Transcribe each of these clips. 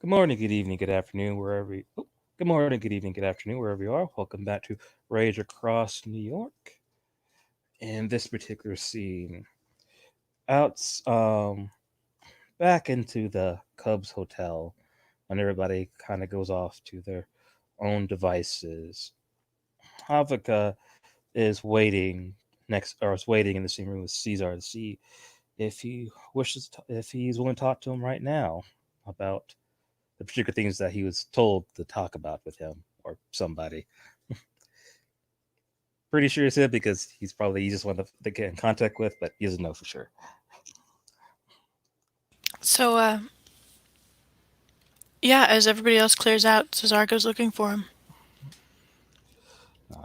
Good morning, good evening, good afternoon, good morning, good evening, good afternoon, wherever you are. Welcome back to Rage Across New York. In this particular scene, out back into the Cubs hotel, when everybody kind of goes off to their own devices. Havika is waiting in the same room with Caesar to see if he's willing to talk to him right now about the particular things that he was told to talk about with him or somebody. Pretty sure it's him because he's probably the easiest one to get in contact with, but he doesn't know for sure. So, yeah, as everybody else clears out, Cesar goes looking for him.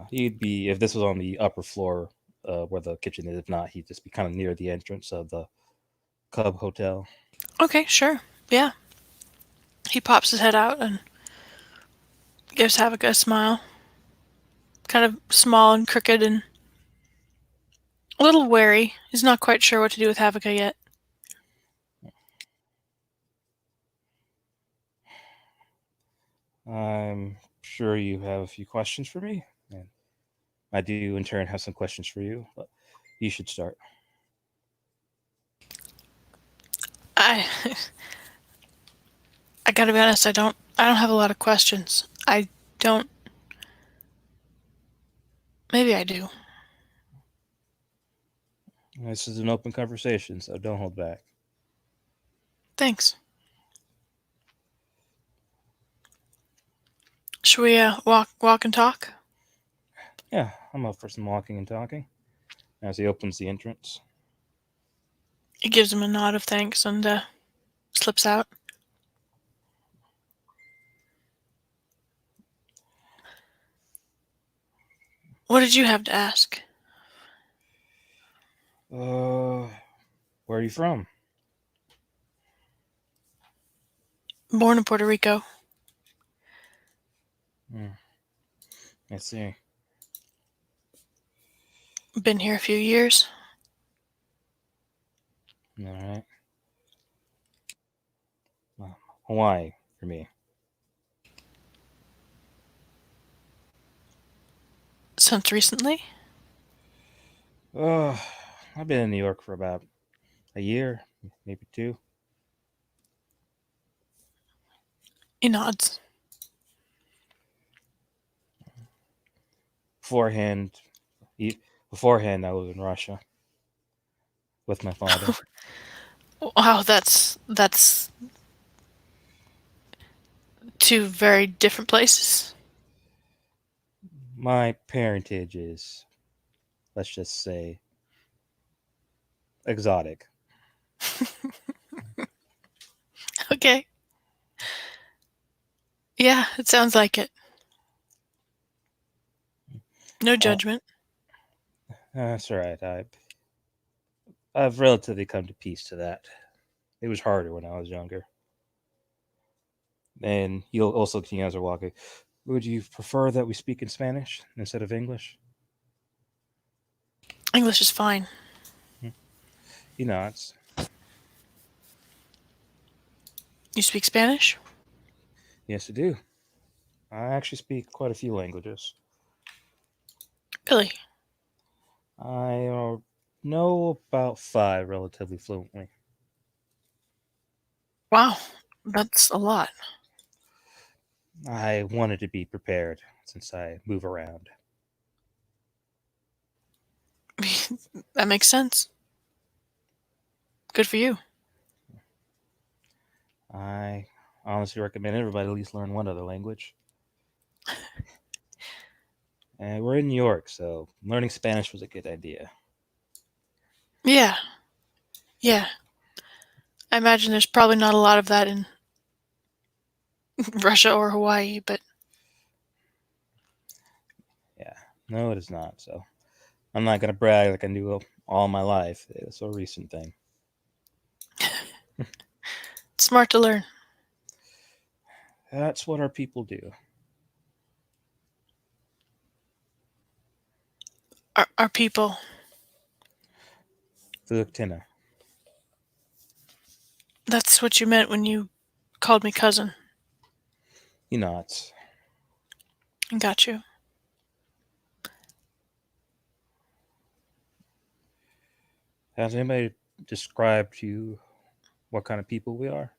He'd be, if this was on the upper floor where the kitchen is. If not, he'd just be kind of near the entrance of the Cub Hotel. Okay, sure. Yeah. He pops his head out and gives Havoc a smile. Kind of small and crooked and a little wary. He's not quite sure what to do with Havoc yet. I'm sure you have a few questions for me, and I do in turn have some questions for you, but you should start. I I gotta be honest, I don't have a lot of questions. I don't maybe I do. This is an open conversation, so don't hold back. Thanks. Should we walk and talk? Yeah, I'm up for some walking and talking. As he opens the entrance. He gives him a nod of thanks and slips out. What did you have to ask? Uh, where are you from? Born in Puerto Rico. Hmm, I see. Been here a few years. All right. Well, Hawaii for me. Since recently? Uh, I've been in New York for about a year, maybe two. He nods. Beforehand, e- beforehand, I was in Russia with my father. Wow, that's two very different places. My parentage is, let's just say, exotic. Okay. Yeah, it sounds like it. No Uh, judgment. that's all right. I've relatively come to peace to that. It was harder when I was younger. And you'll also continue as we're walking. Would you prefer that we speak in Spanish instead of English? English is fine. Hmm. He nods. You speak Spanish? Yes, I do. I actually speak quite a few languages. Really? I know about five relatively fluently. Wow, that's a lot. I wanted to be prepared since I move around. That makes sense. Good for you. I honestly recommend everybody at least learn one other language. And we're in New York, so learning Spanish was a good idea. Yeah, yeah. I imagine there's probably not a lot of that in Russia or Hawaii, but Yeah, no, it is not. So I'm not gonna brag like I knew all my life. It's a recent thing. it's smart to learn. That's what our people do. Our people. Filipina. That's what you meant when you called me cousin. He nods. Got you. Has anybody described to you what kind of people we are?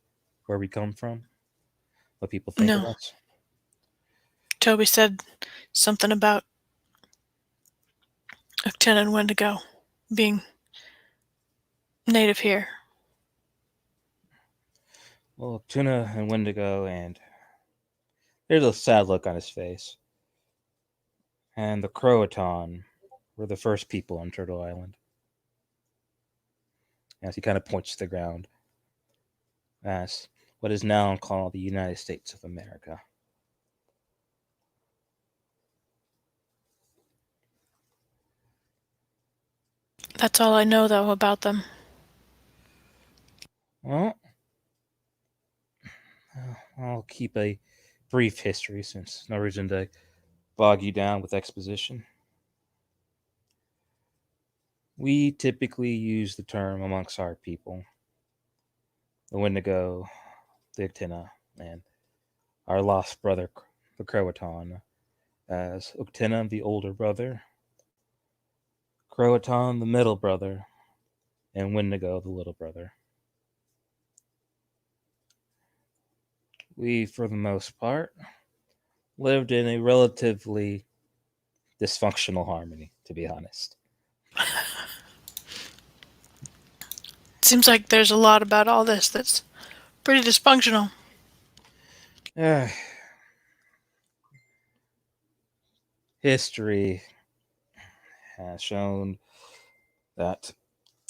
Where we come from? What people think of No. us? Toby said something about Uktena and Wendigo being native here. Well, Tuna and Wendigo, and there's a sad look on his face. And the Croatan were the first people on Turtle Island. As he kind of points to the ground, as what is now called the United States of America. That's all I know, though, about them. Well, I'll keep a brief history since no reason to bog you down with exposition. We typically use the term amongst our people, the Wendigo, the Uktena, and our lost brother, the Croatan, as Uktena, the older brother, Croatan, the middle brother, and Wendigo, the little brother. We, for the most part, lived in a relatively dysfunctional harmony, to be honest. Seems like there's a lot about all this that's pretty dysfunctional. History has shown that,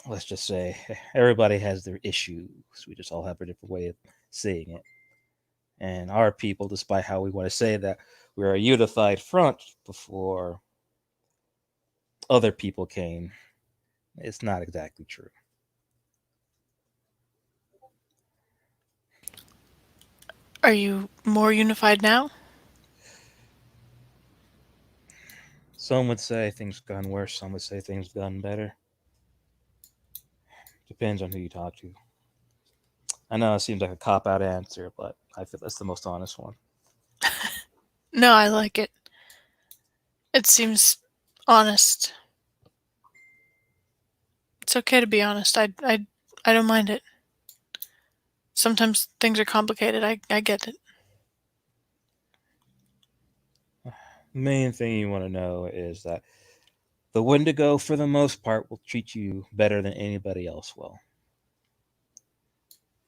let's just say, everybody has their issues. We just all have a different way of seeing it. And our people, despite how we want to say that we're a unified front before other people came, it's not exactly true. Are you more unified now? Some would say things have gone worse, some would say things have gotten better. Depends on who you talk to. I know it seems like a cop out answer, but I feel that's the most honest one. No, I like it. It seems honest. It's okay to be honest. I don't mind it. Sometimes things are complicated. I get it. The main thing you want to know is that the Wendigo, for the most part, will treat you better than anybody else will.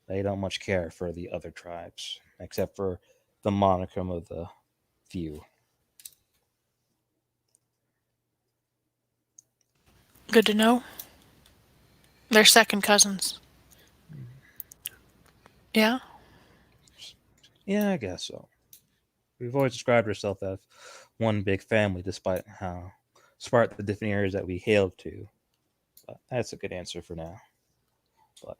They don't much care for the other tribes, except for the monicum of the few. Good to know. They're second cousins. Yeah? Yeah, I guess so. We've always described ourselves as one big family, despite the different areas that we hailed to. But that's a good answer for now. But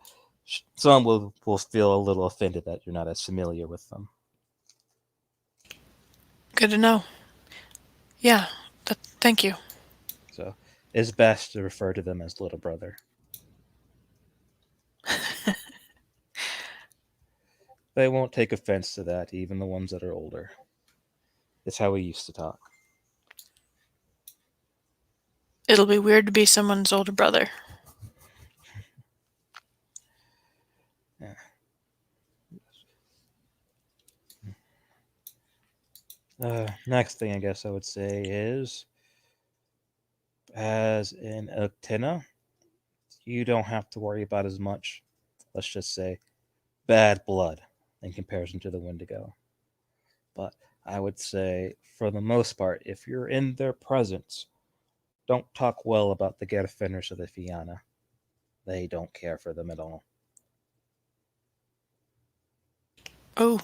some will feel a little offended that you're not as familiar with them. Good to know. Yeah. Thank you. So it's best to refer to them as little brother. They won't take offense to that, even the ones that are older. It's how we used to talk. It'll be weird to be someone's older brother. Next thing I guess I would say is, as in Uktena, you don't have to worry about as much, let's just say, bad blood in comparison to the Wendigo. But I would say, for the most part, if you're in their presence, don't talk well about the Gerfenners of the Fianna. They don't care for them at all. Oh.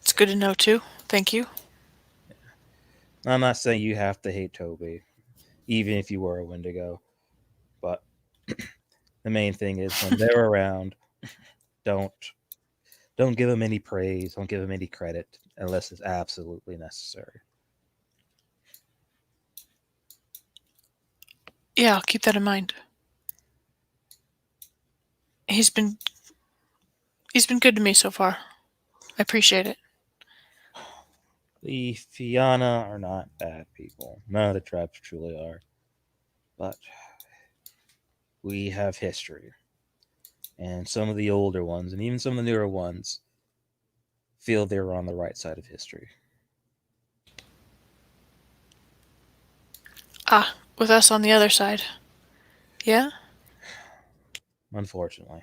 It's good to know, too. Thank you. I'm not saying you have to hate Toby, even if you were a Wendigo, but the main thing is when they're around, don't give them any praise, don't give them any credit unless it's absolutely necessary. Yeah, I'll keep that in mind. He's been good to me so far. I appreciate it. The Fianna are not bad people. None of the tribes truly are. But we have history. And some of the older ones, and even some of the newer ones, feel they were on the right side of history. Ah, with us on the other side. Yeah? Unfortunately.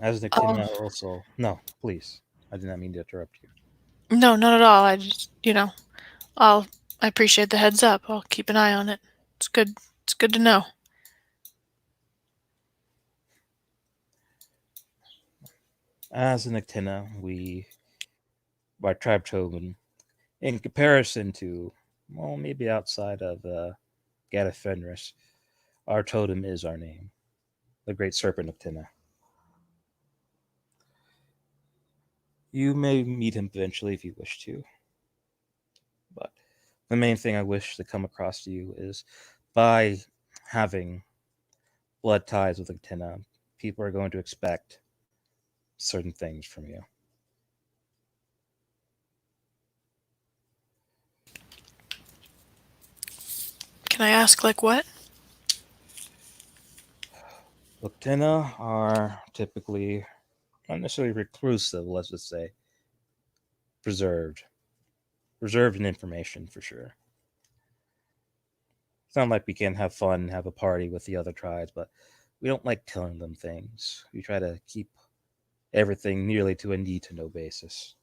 As Nick Um, also. No, please. I did not mean to interrupt you. no, not at all. I just, I appreciate the heads up. I'll keep an eye on it. It's good. It's good to know. As an Nictina, our tribe totem, in comparison to, well, maybe outside of Gata Fenris, our totem is our name, the Great Serpent of Tina. You may meet him eventually if you wish to, but the main thing I wish to come across to you is by having blood ties with Tina, people are going to expect certain things from you. Can I ask, like, what? Tina are typically not necessarily reclusive, let's just say, preserved. Reserved in information for sure. It's not like we can have fun and have a party with the other tribes, but we don't like telling them things. We try to keep everything nearly to a need to know basis.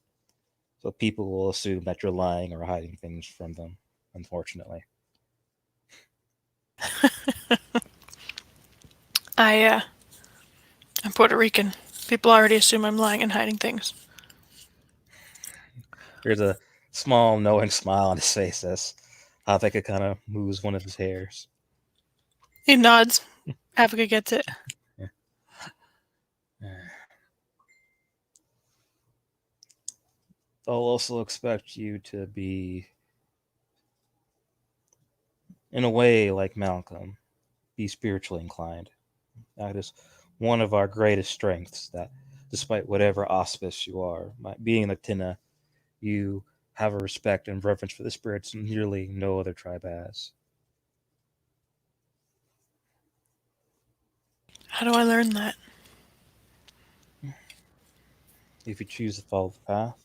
So people will assume that you're lying or hiding things from them, unfortunately. I'm Puerto Rican. People already assume I'm lying and hiding things. There's a small knowing smile on his face as Havika kind of moves one of his hairs. He nods. Abigail gets it. Yeah. They'll also expect you to be, in a way, like Malcolm, be spiritually inclined. That is one of our greatest strengths, that despite whatever auspice you are, being Latina, you have a respect and reverence for the spirits nearly no other tribe has. How do I learn that? If you choose to follow the path,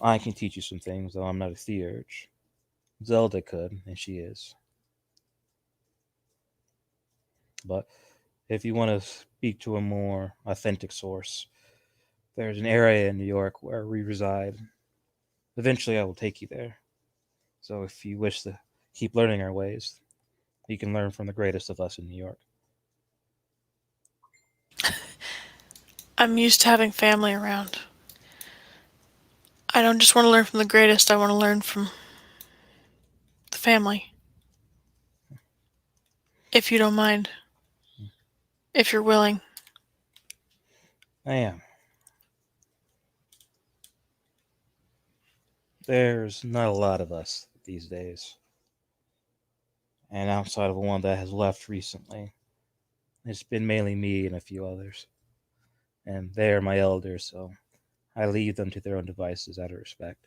I can teach you some things, though I'm not a theurge. Zelda could, and she is. But if you want to speak to a more authentic source, there's an area in New York where we reside. Eventually, I will take you there. So if you wish to keep learning our ways, you can learn from the greatest of us in New York. I'm used to having family around. I don't just want to learn from the greatest, I want to learn from the family. If you don't mind. If you're willing. I am. There's not a lot of us these days. And outside of one that has left recently, it's been mainly me and a few others. And they are my elders, so I leave them to their own devices out of respect.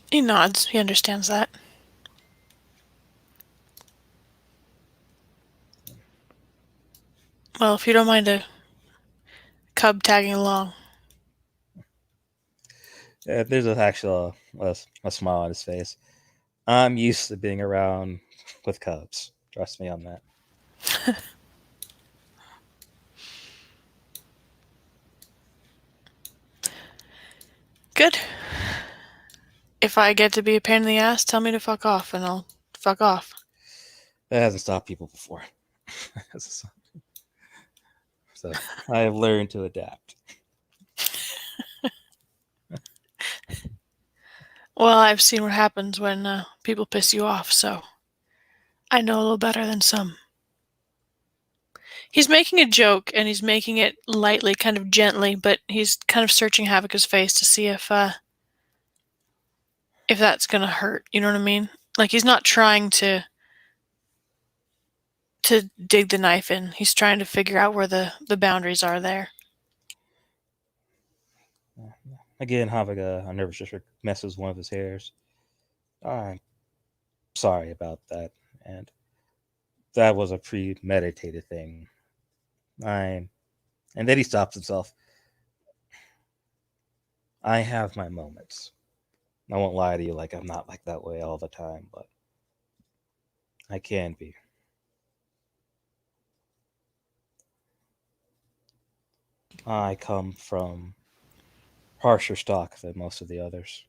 He nods. He understands that. Well, if you don't mind a cub tagging along. Yeah, there's actually a smile on his face. I'm used to being around with cubs. Trust me on that. Good. If I get to be a pain in the ass, tell me to fuck off and I'll fuck off. That hasn't stopped people before. So I have learned to adapt. Well, I've seen what happens when people piss you off, so I know a little better than some. He's making a joke, and he's making it lightly, kind of gently, but he's kind of searching Havika's face to see if that's gonna hurt. You know what I mean? Like, he's not trying to to dig the knife in. He's trying to figure out where the boundaries are there. Again, having a nervous district messes one of his hairs. I'm sorry about that, and that was a premeditated thing. I'm, and then he stops himself. I have my moments. I won't lie to you, like I'm not like that way all the time, but I can be. I come from harsher stock than most of the others.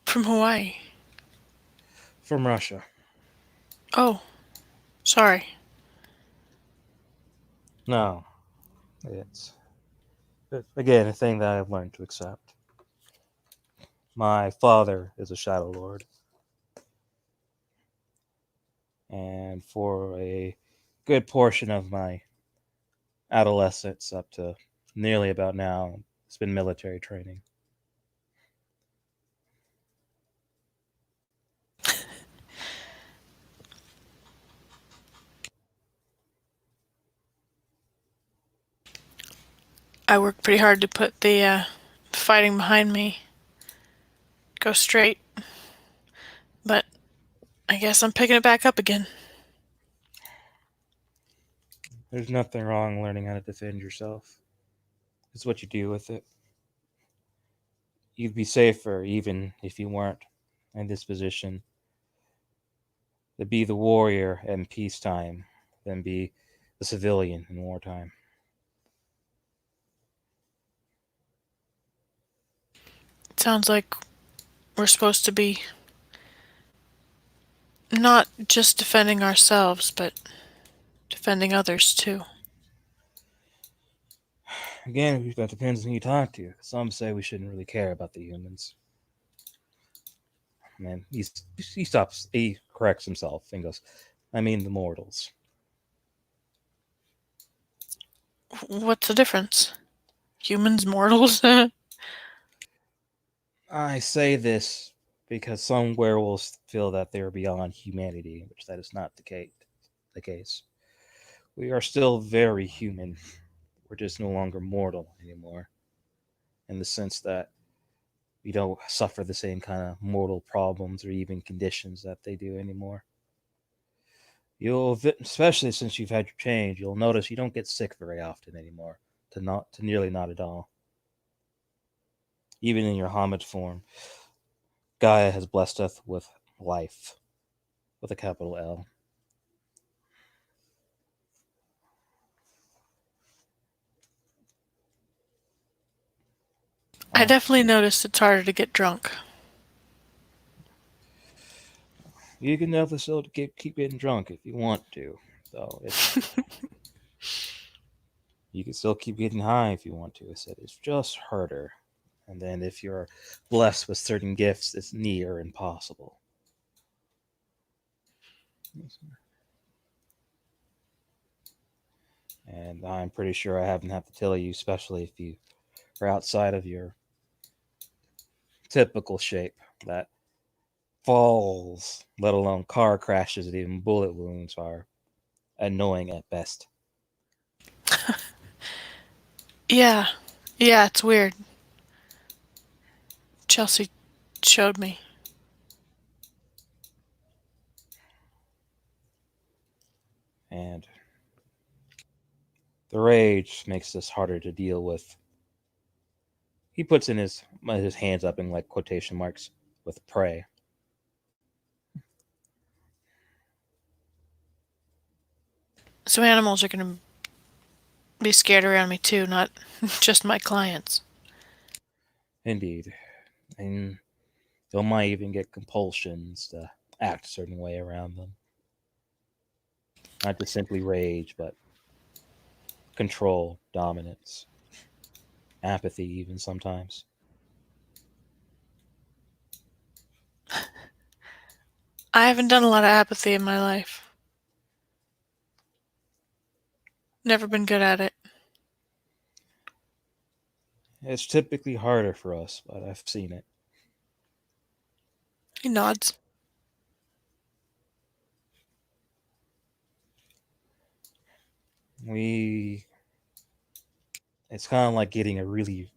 From Hawaii. From Russia. Oh, sorry. No, it's again a thing that I've learned to accept. My father is a Shadow Lord, and for a good portion of my adolescence up to nearly about now, it's been military training. I worked pretty hard to put the fighting behind me. Go straight. But I guess I'm picking it back up again. There's nothing wrong learning how to defend yourself. It's what you do with it. You'd be safer even if you weren't in this position to be the warrior in peacetime than be the civilian in wartime. It sounds like we're supposed to be not just defending ourselves, but defending others too. Again, that depends on who you talk to. Some say we shouldn't really care about the humans. Man, he stops, he corrects himself and goes, I mean the mortals. What's the difference? Humans, mortals? I say this because some werewolves feel that they are beyond humanity, which that is not the case. We are still very human. We're just no longer mortal anymore, in the sense that we don't suffer the same kind of mortal problems or even conditions that they do anymore. Especially since you've had your change, you'll notice you don't get sick very often anymore, to nearly not at all. Even in your Hamid form, Gaia has blessed us with life, with a capital L. I definitely noticed it's harder to get drunk. You can definitely still keep getting drunk if you want to, though. You can still keep getting high if you want to. I said it's just harder. And then if you're blessed with certain gifts, it's near impossible. And I'm pretty sure I haven't have to tell you, especially if you are outside of your typical shape, that falls, let alone car crashes and even bullet wounds, are annoying at best. Yeah. Yeah, it's weird. Chelsea showed me. And the rage makes this harder to deal with. He puts in his hands up in like quotation marks with prey. So animals are going to be scared around me too, not just my clients. Indeed. And they might even get compulsions to act a certain way around them. Not just simply rage, but control, dominance, apathy, even sometimes. I haven't done a lot of apathy in my life. Never been good at it. It's typically harder for us, but I've seen it. He nods. It's kind of like getting a really,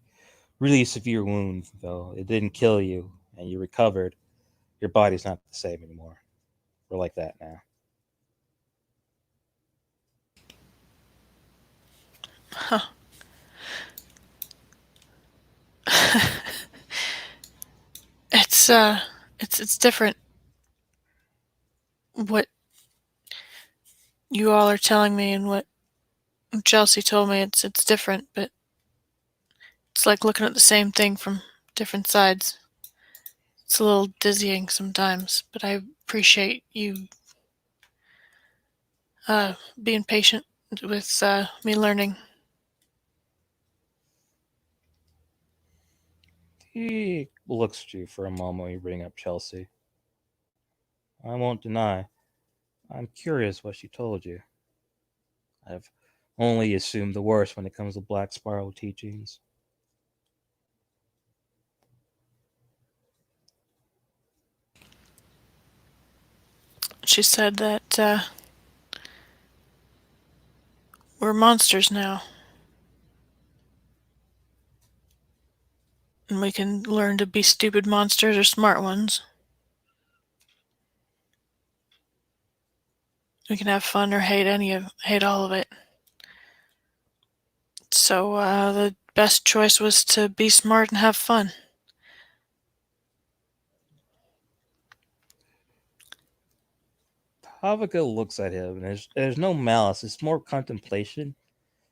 really severe wound, though. It didn't kill you and you recovered. Your body's not the same anymore. We're like that now. Huh. It's different. What you all are telling me and what Chelsea told me, it's different, but it's like looking at the same thing from different sides. It's a little dizzying sometimes, but I appreciate you being patient with me learning. He looks at you for a moment when you bring up Chelsea. I won't deny, I'm curious what she told you. I've only assumed the worst when it comes to Black Spiral teachings. She said that we're monsters now. And we can learn to be stupid monsters or smart ones. We can have fun or hate all of it. So the best choice was to be smart and have fun. Havaka looks at him, and there's no malice. It's more contemplation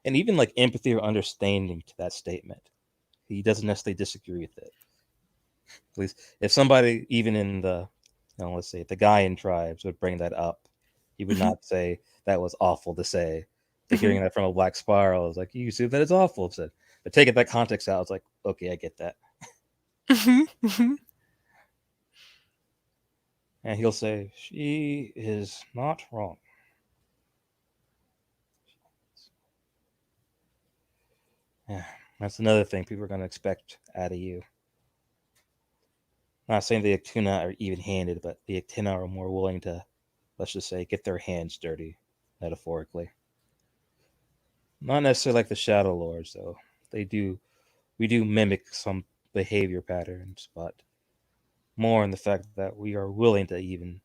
and even like empathy or understanding to that statement. He doesn't necessarily disagree with it. At least if somebody, even in the, let's say the Gaian tribes, would bring that up, he would Mhm. not say that was awful to say. But Mhm. hearing that from a Black Spiral is like, you assume that it's awful. Said, but taking that context out, it's like, okay, I get that. Mhm. Mhm. And he'll say, she is not wrong. Yeah, that's another thing people are going to expect out of you. I'm not saying the Actuna are even handed, but the Actina are more willing to, let's just say, get their hands dirty, metaphorically. Not necessarily like the Shadow Lords, though. We do mimic some behavior patterns, but more in the fact that we are willing to even,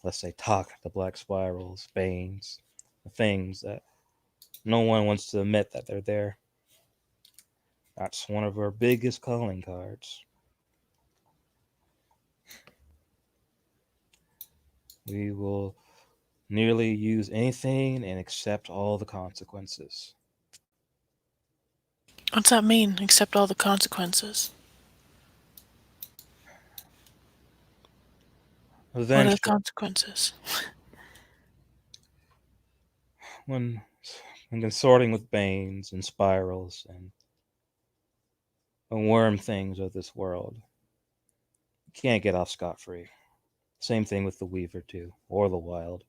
let's say, talk the Black Spirals, Banes, the things that no one wants to admit that they're there. That's one of our biggest calling cards. We will nearly use anything and accept all the consequences. What's that mean? Accept all the consequences. What are the Eventually, consequences? when consorting with Banes and Spirals and the worm things of this world, you can't get off scot free. Same thing with the Weaver, too, or the Wild.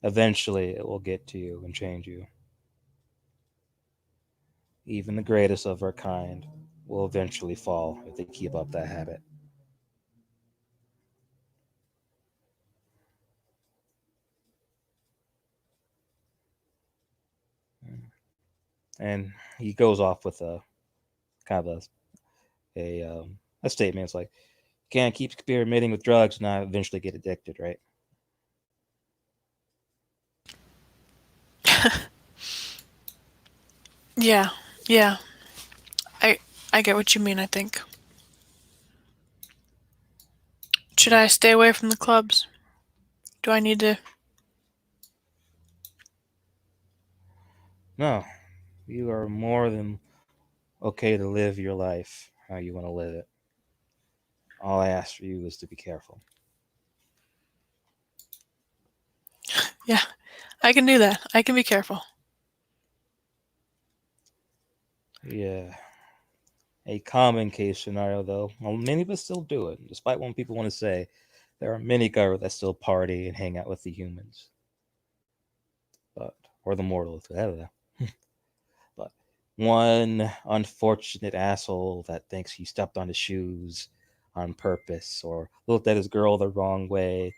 Eventually, it will get to you and change you. Even the greatest of our kind will eventually fall if they keep up that habit. And he goes off with a kind of a statement. It's like, can't keep experimenting with drugs and not eventually get addicted, right? Yeah, yeah. I I get what you mean, I think. Should I stay away from the clubs? Do I need to? No, you are more than okay to live your life how you want to live it. All I ask for you is to be careful. Yeah, I can do that. I can be careful. Yeah. A common case scenario, though, well, many of us still do it, despite what people want to say. There are many Gyro that still party and hang out with the humans, but or the mortals, whatever. But one unfortunate asshole that thinks he stepped on his shoes on purpose or looked at his girl the wrong way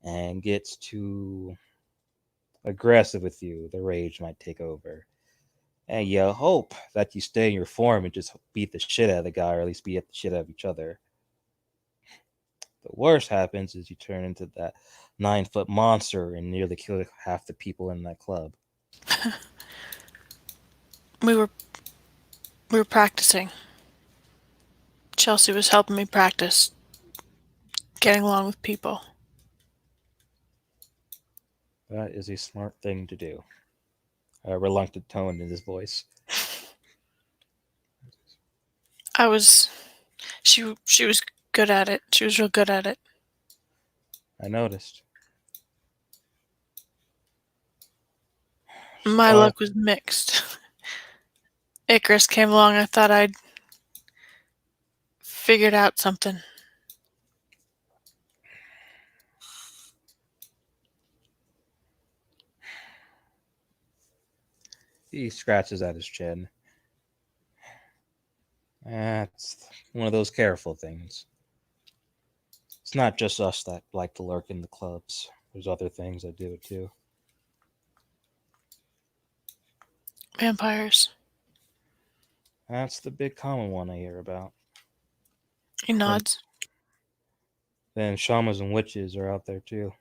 and gets too aggressive with you, the rage might take over. And you hope that you stay in your form and just beat the shit out of the guy, or at least beat the shit out of each other. The worst happens is you turn into that 9-foot monster and nearly kill half the people in that club. We were practicing. Chelsea was helping me practice getting along with people. That is a smart thing to do. A reluctant tone in his voice. She was good at it. She was real good at it. I noticed. My luck was mixed. Icarus came along, I thought I'd figured out something. He scratches at his chin. That's one of those careful things. It's not just us that like to lurk in the clubs. There's other things that do it too. Vampires. That's the big common one I hear about. He nods. Then shamans and witches are out there too.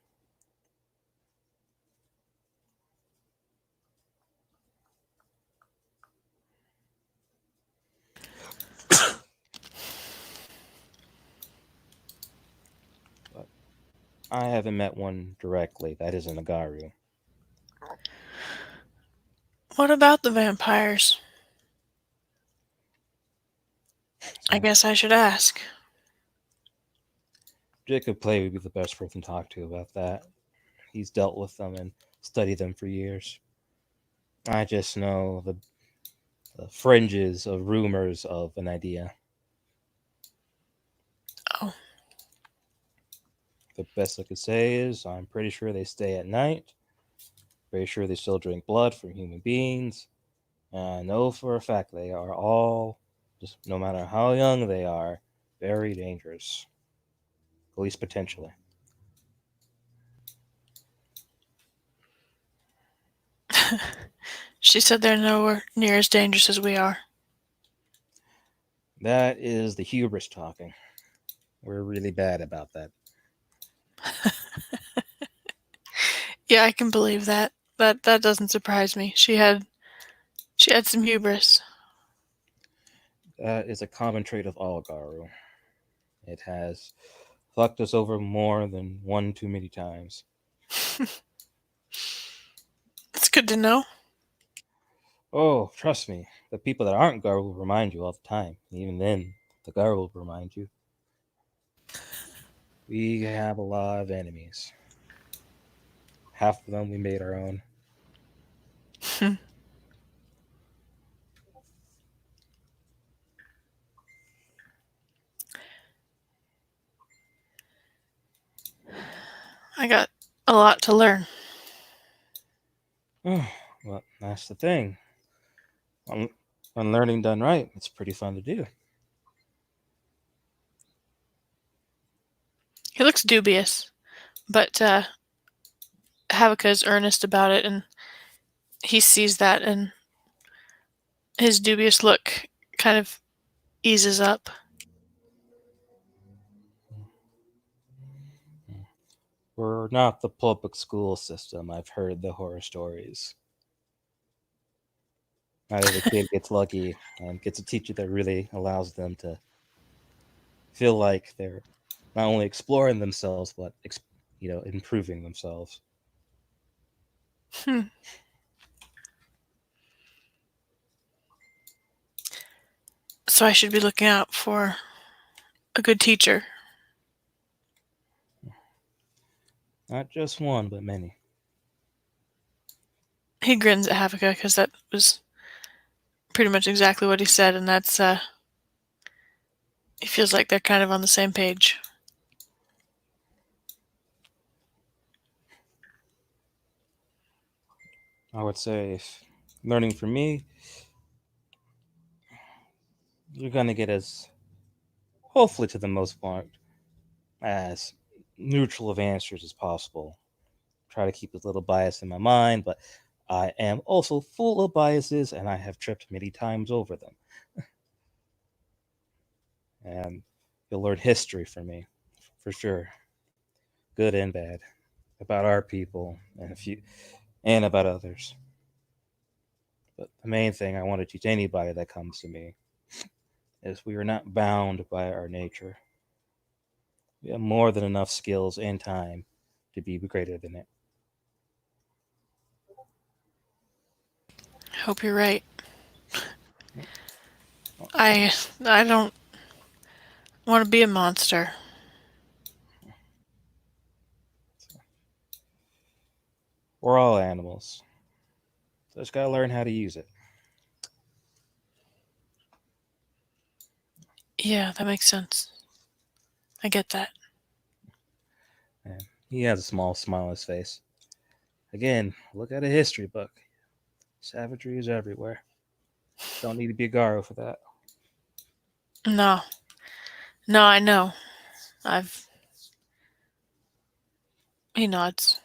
But I haven't met one directly that isn't a Garu. What about the vampires? I guess I should ask. Jacob Play would be the best person to talk to about that. He's dealt with them and studied them for years. I just know the fringes of rumors of an idea. Oh. The best I could say is I'm pretty sure they stay at night. Pretty sure they still drink blood from human beings. And I know for a fact they are all, just no matter how young they are, very dangerous. At least potentially. She said they're nowhere near as dangerous as we are. That is the hubris talking. We're really bad about that. Yeah, I can believe that. That doesn't surprise me. She had some hubris. That is a common trait of all Garu. It has fucked us over more than one too many times. It's good to know. Oh, trust me, the people that aren't Garu will remind you all the time. Even then, the Garu will remind you. We have a lot of enemies. Half of them we made our own. I got a lot to learn. Well, that's the thing. When learning done right, it's pretty fun to do. He looks dubious, but Havika is earnest about it, and he sees that, and his dubious look kind of eases up. We're not the public school system. I've heard the horror stories. Not every kid gets lucky and gets a teacher that really allows them to feel like they're not only exploring themselves but improving themselves. So I should be looking out for a good teacher. Not just one, but many. He grins at Havika because that was pretty much exactly what he said, and that's he feels like they're kind of on the same page. I would say, if learning from me, you're gonna get as hopefully to the most part, as neutral of answers as possible. Try to keep a little bias in my mind, but I am also full of biases and I have tripped many times over them. And you'll learn history from me, for sure, good and bad, about our people and a few and about others. But the main thing I want to teach anybody that comes to me is we are not bound by our nature. We have more than enough skills and time to be greater than it. Hope you're right. I I don't want to be a monster. We're all animals. Just gotta learn how to use it. Yeah, that makes sense. I get that. And he has a small smile on his face. Again, look at a history book. Savagery is everywhere. Don't need to be a Garo for that. No, no, I know. I've. He nods.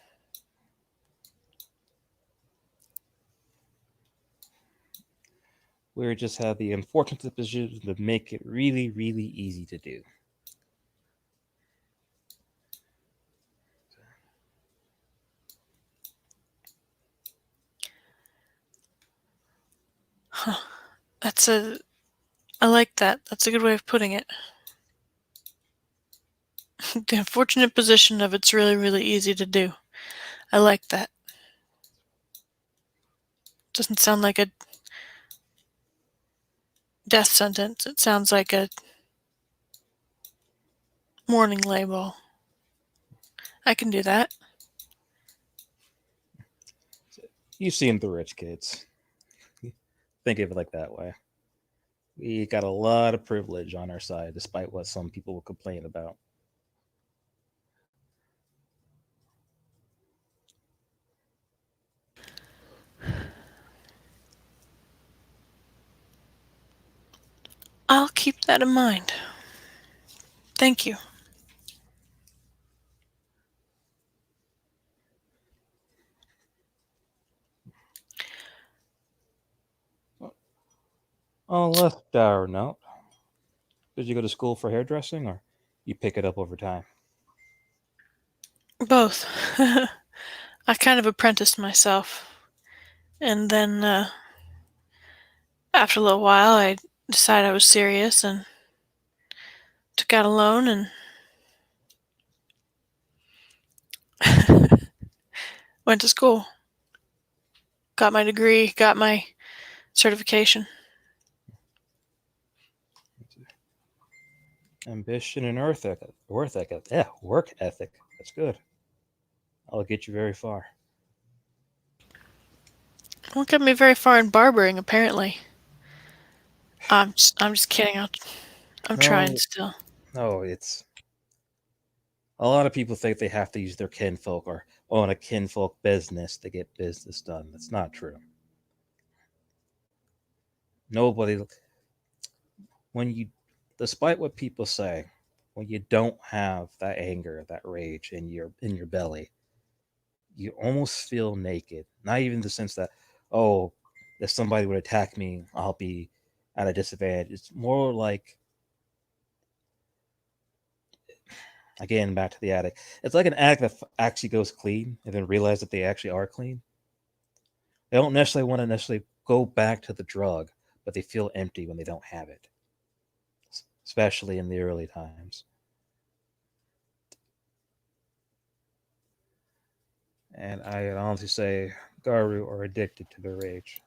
We just have the unfortunate position to make it really, really easy to do. Huh. That's a. I like that. That's a good way of putting it. The unfortunate position of it's really, really easy to do. I like that. Doesn't sound like a death sentence. It sounds like a warning label. I can do that. You've seen the rich kids. Think of it like that way. We got a lot of privilege on our side, despite what some people will complain about. I'll keep that in mind. Thank you. On a less dour note, did you go to school for hairdressing or you pick it up over time? Both. I kind of apprenticed myself. And then after a little while, I decided I was serious and took out a loan and went to school. Got my degree, got my certification. Ambition and work ethic. That's good. I'll get you very far. Won't get me very far in barbering, apparently. I'm just kidding. I'm trying No, still. no, it's a lot of people think they have to use their kinfolk or own a kinfolk business to get business done. That's not true. Nobody, when you, despite what people say, when you don't have that anger, that rage in your belly, you almost feel naked. Not even in the sense that, oh, if somebody would attack me, I'll be at a disadvantage. It's more like, again, back to the addict. It's like an addict that actually goes clean and then realize that they actually are clean. They don't necessarily want to necessarily go back to the drug, but they feel empty when they don't have it, especially in the early times. And I honestly say Garu are addicted to their rage.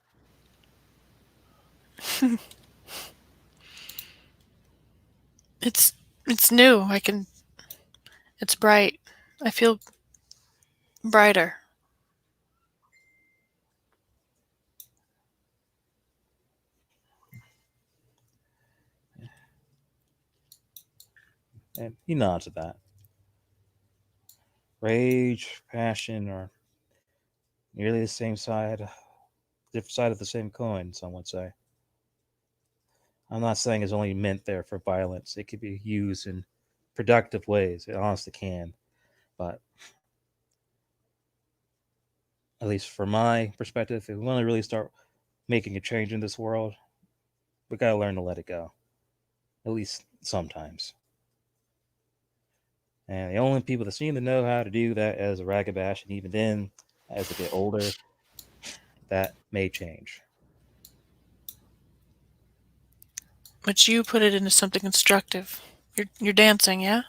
It's it's new. I can. It's bright. I feel brighter. And he nods at that. Rage, passion are nearly the same side, different side of the same coin, some would say. I'm not saying it's only meant there for violence. It could be used in productive ways. It honestly can. But at least from my perspective, if we want to really start making a change in this world, we gotta learn to let it go. At least sometimes. And the only people that seem to know how to do that as a Ragabash, and even then, as they get older, that may change. But you put it into something constructive. You're dancing, yeah?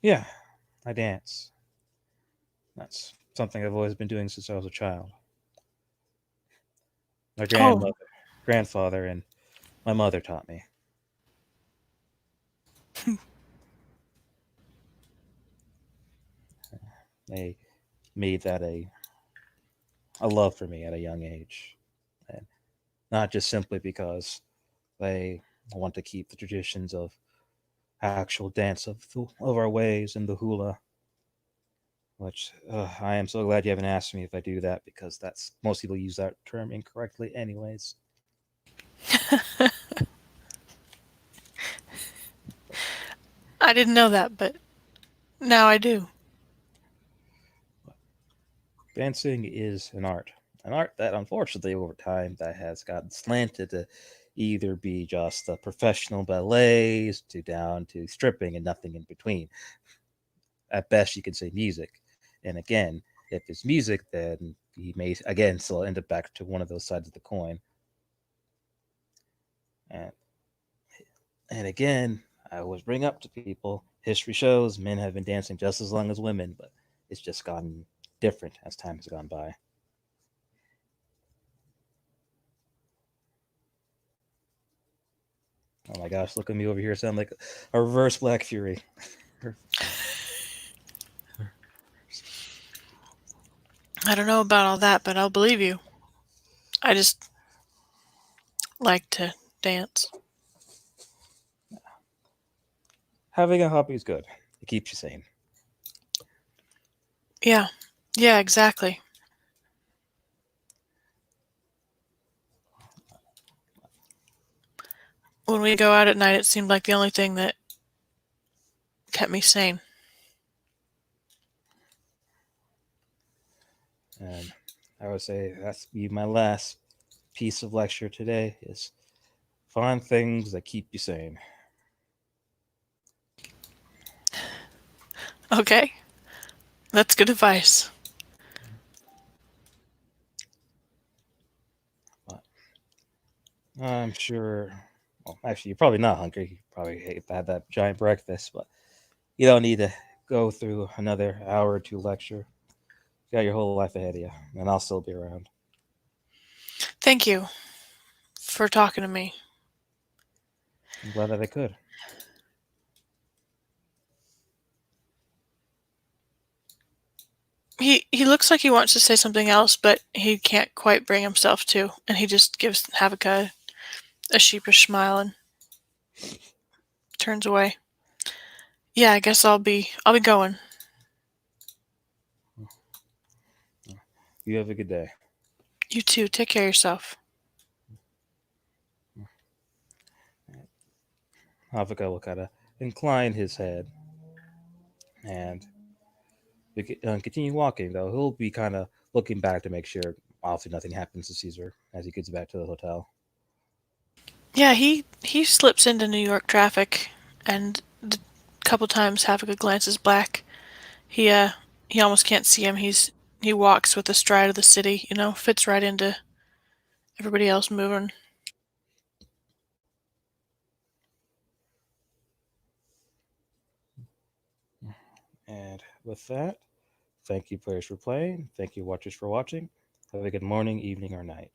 Yeah, I dance. That's something I've always been doing since I was a child. My Oh, grandfather, and my mother taught me. They made that a love for me at a young age. And not just simply because they want to keep the traditions of actual dance of our ways and the hula, which I am so glad you haven't asked me if I do that because that's most people use that term incorrectly, anyways. I didn't know that, but now I do. Dancing is an art that unfortunately over time that has gotten slanted to either be just professional ballets to down to stripping and nothing in between. At best, you can say music, and again, if it's music, then he may again still end up back to one of those sides of the coin. And and again, I always bring up to people history shows men have been dancing just as long as women, but it's just gotten different as time has gone by. Oh my gosh, look at me over here, sound like a reverse Black Fury. I don't know about all that, but I'll believe you. I just like to dance. Having a hobby is good. It keeps you sane. Yeah. Yeah, exactly. When we go out at night, it seemed like the only thing that kept me sane. And I would say that's be my last piece of lecture today is find things that keep you sane. Okay? That's good advice. But I'm sure. Well, actually, you're probably not hungry. You probably had that giant breakfast, but you don't need to go through another hour or two lecture. You got your whole life ahead of you, and I'll still be around. Thank you for talking to me. I'm glad that I could. He looks like he wants to say something else, but he can't quite bring himself to, and he just gives Havika a sheepish smile and turns away. Yeah, I guess I'll be going. You have a good day. You too. Take care of yourself. Havika will kind of incline his head and continue walking, though. He'll be kind of looking back to make sure, obviously, nothing happens to Caesar as he gets back to the hotel. Yeah, he slips into New York traffic, and the couple times Havika glances back. He uh he almost can't see him. He walks with the stride of the city. Fits right into everybody else moving. And with that, thank you, players, for playing. Thank you, watchers, for watching. Have a good morning, evening, or night.